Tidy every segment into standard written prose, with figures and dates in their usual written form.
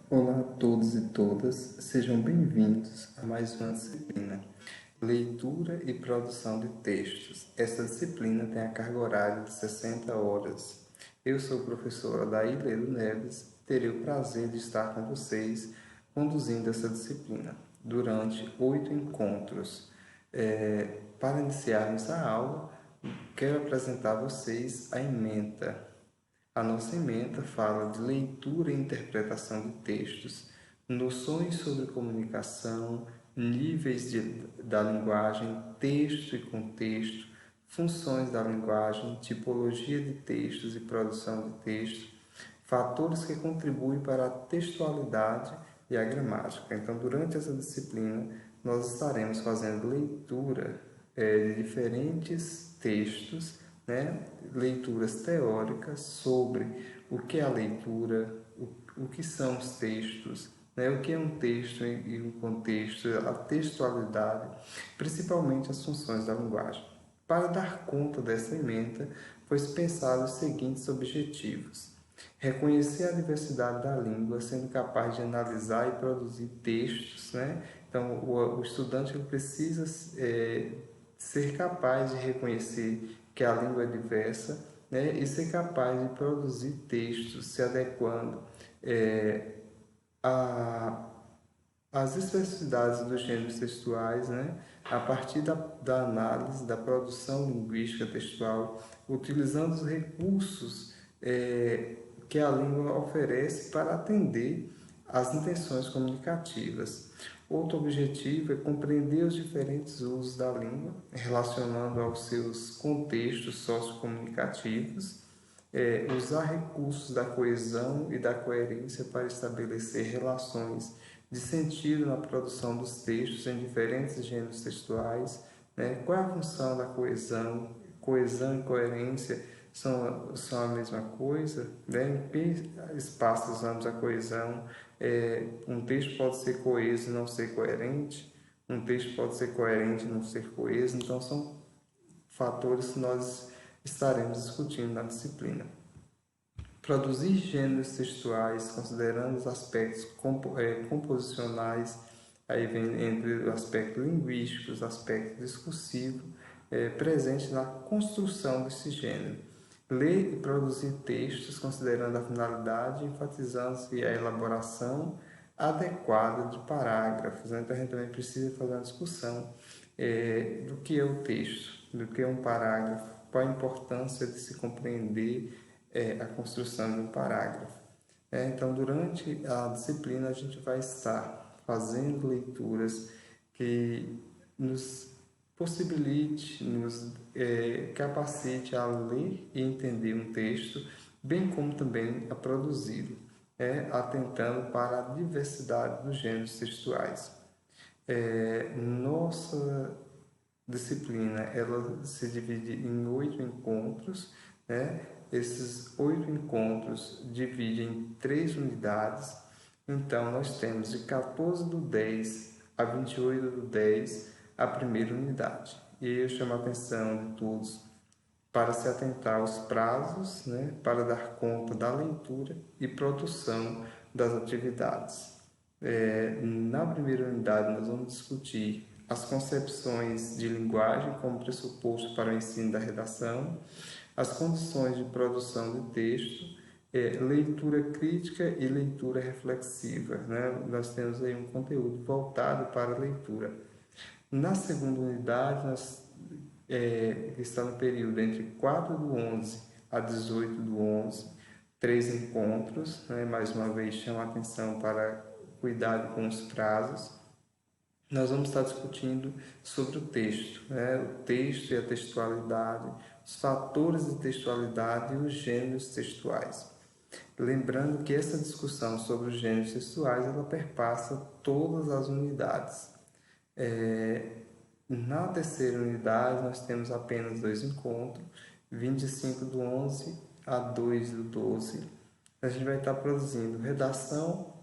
Olá a todos e todas, sejam bem-vindos a mais uma disciplina, Leitura e Produção de Textos. Esta disciplina tem a carga horária de 60 horas. Eu sou o professor Adair Ledo Neves e terei o prazer de estar com vocês conduzindo essa disciplina durante 8 encontros. Para iniciarmos a aula, quero apresentar a vocês a ementa. A nossa ementa fala de leitura e interpretação de textos, noções sobre comunicação, níveis da linguagem, texto e contexto, funções da linguagem, tipologia de textos e produção de texto, fatores que contribuem para a textualidade e a gramática. Então, durante essa disciplina, nós estaremos fazendo leitura de diferentes textos, né? Leituras teóricas sobre o que é a leitura, o que são os textos, né? O que é um texto e um contexto, a textualidade, principalmente as funções da linguagem. Para dar conta dessa ementa, foi pensado os seguintes objetivos: reconhecer a diversidade da língua, sendo capaz de analisar e produzir textos, né? Então, o estudante ele precisa ser capaz de reconhecer que a língua é diversa, né? E ser capaz de produzir textos se adequando a as especificidades dos gêneros textuais, né, a partir da análise, da produção linguística textual, utilizando os recursos que a língua oferece para atender às intenções comunicativas. Outro objetivo é compreender os diferentes usos da língua, relacionando aos seus contextos sociocomunicativos, usar recursos da coesão e da coerência para estabelecer relações de sentido na produção dos textos em diferentes gêneros textuais, né? Qual é a função da coesão? Coesão e coerência são a mesma coisa, né? Em que espaço usamos a coesão? Um texto pode ser coeso e não ser coerente, um texto pode ser coerente e não ser coeso, então são fatores que nós estaremos discutindo na disciplina. Produzir gêneros textuais, considerando os aspectos composicionais, aí vem entre o aspecto linguístico, os aspectos discursivo, presente na construção desse gênero. Ler e produzir textos, considerando a finalidade, enfatizando-se a elaboração adequada de parágrafos. Né? Então, a gente também precisa fazer uma discussão do que é o texto, do que é um parágrafo, qual a importância de se compreender a construção de um parágrafo. Então, durante a disciplina, a gente vai estar fazendo leituras que nos possibilite, nos capacite a ler e entender um texto, bem como também a produzi-lo, atentando para a diversidade dos gêneros textuais. Nossa disciplina ela se divide em 8 encontros, né? Esses 8 encontros dividem em 3 unidades. Então, nós temos de 14 do 10 a 28 do 10 a primeira unidade. E eu chamo a atenção de todos para se atentar aos prazos, né? Para dar conta da leitura e produção das atividades. Na primeira unidade, nós vamos discutir as concepções de linguagem como pressuposto para o ensino da redação, as condições de produção de texto, leitura crítica e leitura reflexiva. Né? Nós temos aí um conteúdo voltado para a leitura. Na segunda unidade, está no período entre 4 do 11 a 18 do 11, 3 encontros. Né? Mais uma vez, chamo a atenção para cuidado com os prazos. Nós vamos estar discutindo sobre o texto, né? O texto e a textualidade, os fatores de textualidade e os gêneros textuais. Lembrando que essa discussão sobre os gêneros textuais ela perpassa todas as unidades. Na terceira unidade, nós temos apenas 2 encontros, 25 do 11 a 2 do 12. A gente vai estar produzindo redação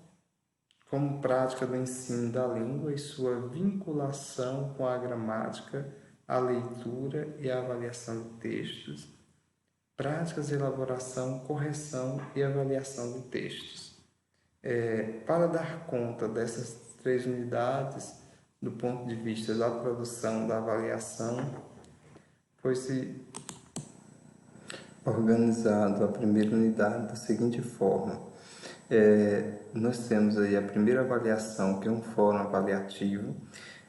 como prática do ensino da língua e sua vinculação com a gramática, a leitura e a avaliação de textos, práticas de elaboração, correção e avaliação de textos. Para dar conta dessas 3 unidades, do ponto de vista da produção, da avaliação, foi-se organizado a primeira unidade da seguinte forma. Nós temos aí a primeira avaliação, que é um fórum avaliativo,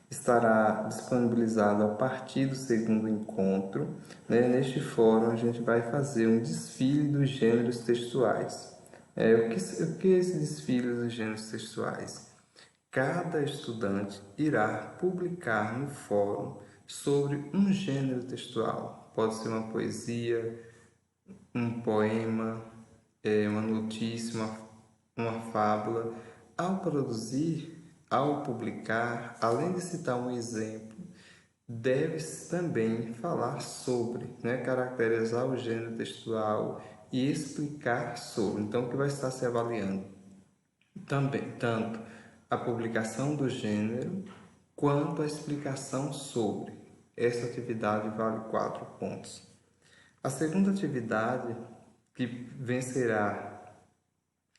estará disponibilizado a partir do segundo encontro. Neste fórum, a gente vai fazer um desfile dos gêneros textuais. O que é esse desfile dos gêneros textuais? Cada estudante irá publicar no fórum sobre um gênero textual. Pode ser uma poesia, um poema, uma notícia, uma fábula. Ao produzir, ao publicar, além de citar um exemplo, deve-se também falar sobre, caracterizar o gênero textual e explicar sobre. Então, o que vai estar se avaliando? Também, tanto a publicação do gênero quanto a explicação sobre. Essa atividade vale 4 pontos. A segunda atividade que vencerá,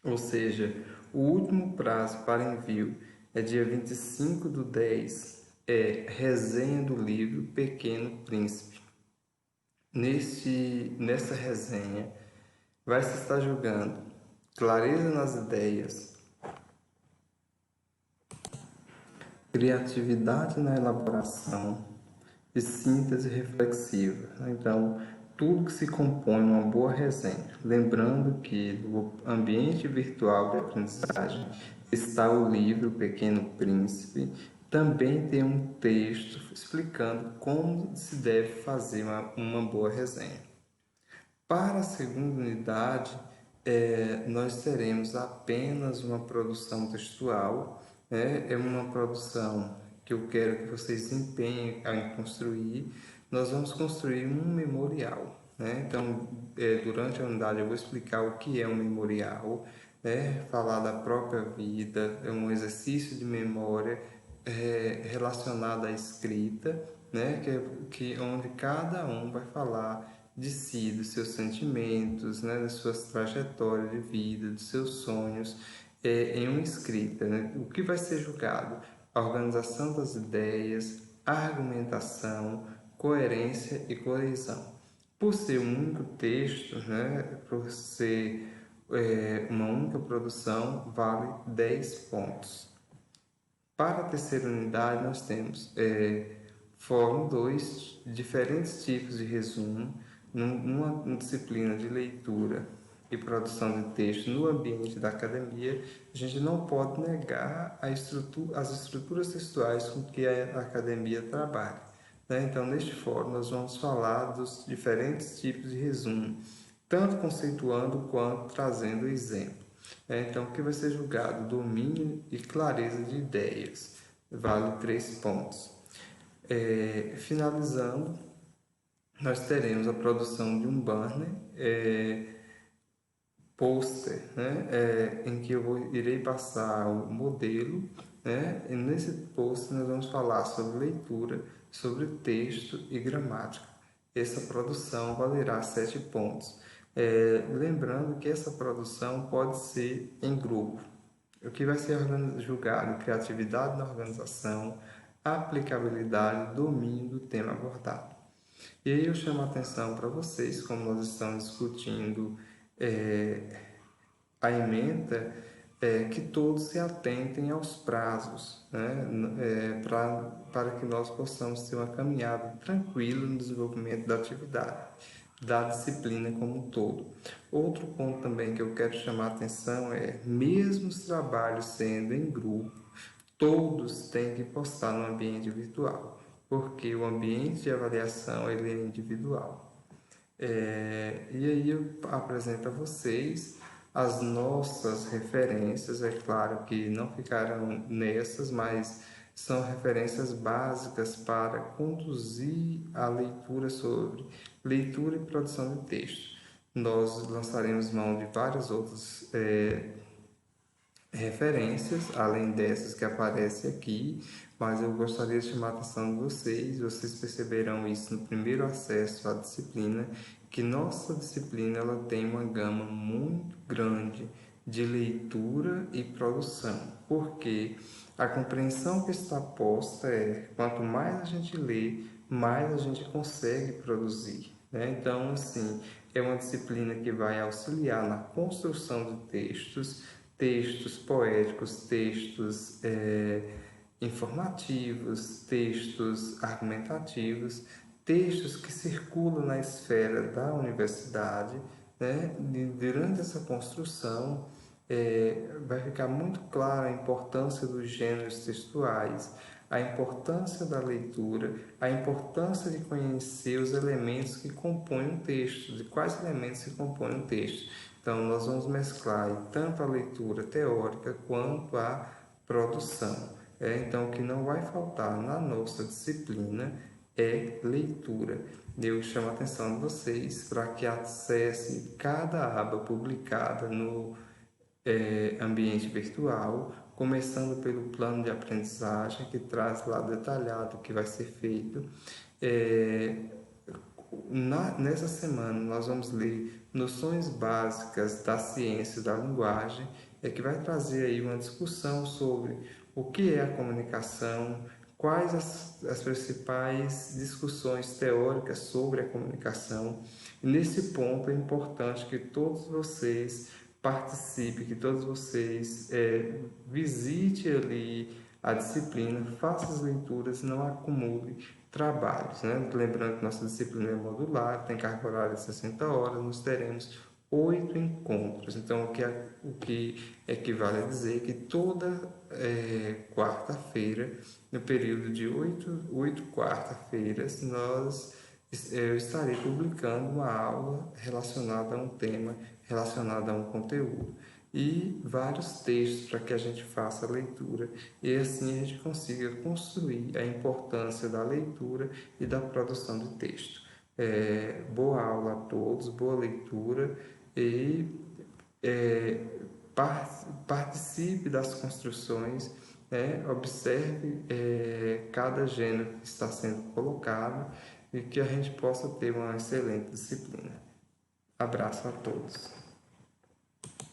ou seja, o último prazo para envio é dia 25/10, resenha do livro Pequeno Príncipe. Nessa resenha, vai se estar julgando clareza nas ideias, criatividade na elaboração e síntese reflexiva. Então, tudo que se compõe uma boa resenha. Lembrando que no ambiente virtual de aprendizagem está o livro Pequeno Príncipe. Também tem um texto explicando como se deve fazer uma boa resenha. Para a segunda unidade, nós teremos apenas uma produção textual. É uma produção que eu quero que vocês empenhem em construir. Nós vamos construir um memorial. Então, durante a unidade eu vou explicar o que é um memorial, falar da própria vida, é um exercício de memória relacionado à escrita, onde cada um vai falar de si, dos seus sentimentos, das suas trajetórias de vida, dos seus sonhos, em uma escrita. O que vai ser julgado? A organização das ideias, a argumentação, coerência e coesão. Por ser um único texto, por ser uma única produção, vale 10 pontos. Para a terceira unidade, nós temos Fórum 2, diferentes tipos de resumo, numa disciplina de leitura e produção de texto no ambiente da academia. A gente não pode negar as estruturas textuais com que a academia trabalha. Então, neste fórum, nós vamos falar dos diferentes tipos de resumo, tanto conceituando quanto trazendo exemplo. Então, o que vai ser julgado? Domínio e clareza de ideias. Vale 3 pontos. Finalizando, nós teremos a produção de um banner, pôster, em que eu irei passar o modelo, e nesse pôster nós vamos falar sobre leitura, sobre texto e gramática. Essa produção valerá 7 pontos. Lembrando que essa produção pode ser em grupo. O que vai ser julgado? Criatividade na organização, aplicabilidade, domínio do tema abordado. E aí eu chamo a atenção para vocês, como nós estamos discutindo a ementa, que todos se atentem aos prazos, para que nós possamos ter uma caminhada tranquila no desenvolvimento da atividade, da disciplina como um todo. Outro ponto também que eu quero chamar a atenção mesmo os trabalhos sendo em grupo, todos têm que postar no ambiente virtual, porque o ambiente de avaliação ele é individual. E aí eu apresento a vocês as nossas referências. É claro que não ficaram nessas, mas são referências básicas para conduzir a leitura sobre leitura e produção de texto. Nós lançaremos mão de várias outras referências, além dessas que aparecem aqui, mas eu gostaria de chamar a atenção de vocês perceberão isso no primeiro acesso à disciplina, que nossa disciplina ela tem uma gama muito grande de leitura e produção, porque a compreensão que está posta é: quanto mais a gente lê, mais a gente consegue produzir, né? Então, assim, é uma disciplina que vai auxiliar na construção de textos poéticos, textos informativos, textos argumentativos, textos que circulam na esfera da universidade, né? E durante essa construção, vai ficar muito clara a importância dos gêneros textuais, a importância da leitura, a importância de conhecer os elementos que compõem um texto, de quais elementos se compõem um texto. Então, nós vamos mesclar tanto a leitura teórica quanto a produção. Então, o que não vai faltar na nossa disciplina é leitura. Eu chamo a atenção de vocês para que acesse cada aba publicada no ambiente virtual, começando pelo plano de aprendizagem, que traz lá detalhado o que vai ser feito. Nessa semana, nós vamos ler noções básicas da ciência da linguagem, que vai trazer aí uma discussão sobre o que é a comunicação, quais as principais discussões teóricas sobre a comunicação. E nesse ponto é importante que todos vocês participem, que todos vocês visitem ali a disciplina, façam as leituras, não acumule trabalhos, né? Lembrando que nossa disciplina é modular, tem carga horária de 60 horas, nós teremos 8 encontros. Então, o que equivale a dizer que toda quarta-feira, no período de 8 quarta-feiras, eu estarei publicando uma aula relacionada a um tema, relacionada a um conteúdo e vários textos para que a gente faça a leitura e assim a gente consiga construir a importância da leitura e da produção de texto. Boa aula a todos, boa leitura e participe das construções, observe cada gênero que está sendo colocado e que a gente possa ter uma excelente disciplina. Abraço a todos.